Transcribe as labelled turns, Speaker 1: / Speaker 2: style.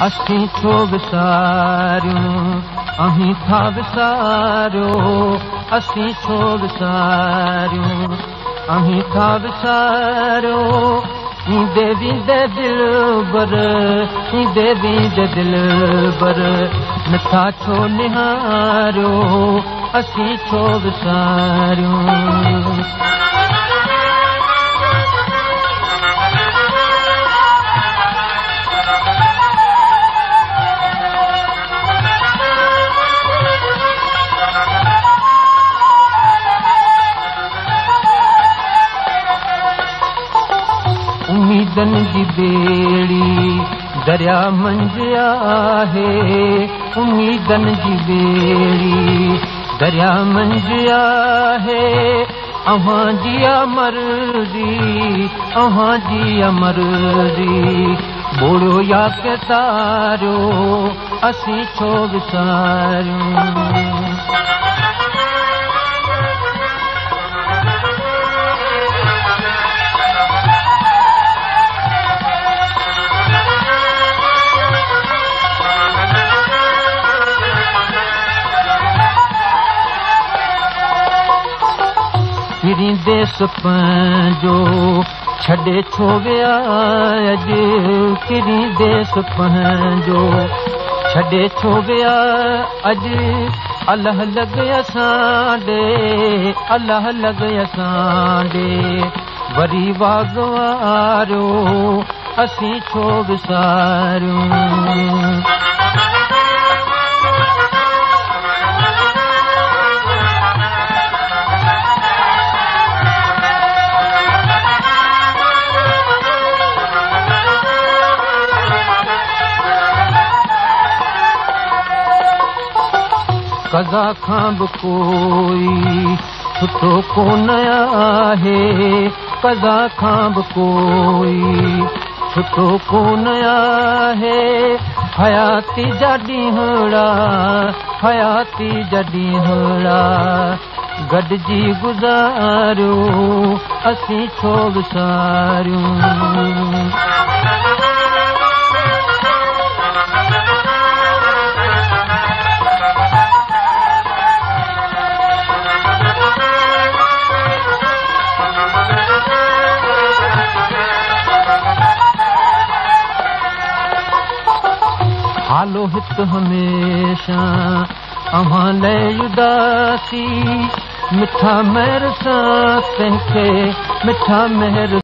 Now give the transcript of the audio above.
Speaker 1: असीं छो विसारियूं अहीं था विसारियो असीं छो विसारियूं अहीं था विसारियो ईंदे वींदे दिलबर ईंदे वींदे दिलबर नथा छो निहारियो असीं छो विसारियूं उम्मीदन जी बेड़ी दरिया मंझ आहे उम्मीदन जी बेड़ी दरिया मंझ आहे अव्हां जी मर्ज़ी अव्हां जी मर्ज़ी बोड़ो या के तारियो असीं छो विसारियूं किरींदे सुपंजो छॾे छो विया अॼु किरींदे सुपंजो छॾे छो विया अॼु अलाह लॻ असां ॾे अलाह लॻ असां ॾे वरी वाॻवारियो असीं छो विसारियूं कज़ा खां बि कोई छुटो कोन आहे कज़ा खां बि कोई छुटो कोन आहे हयाती जा ॾींहड़ा हयाती जा ॾींहड़ा गॾिजी गुज़ारियो असीं छो विसारियूं हालो हित हमेशा अव्हां लाइ उदासी मिठा महर सां कंहिंखे मिठा महर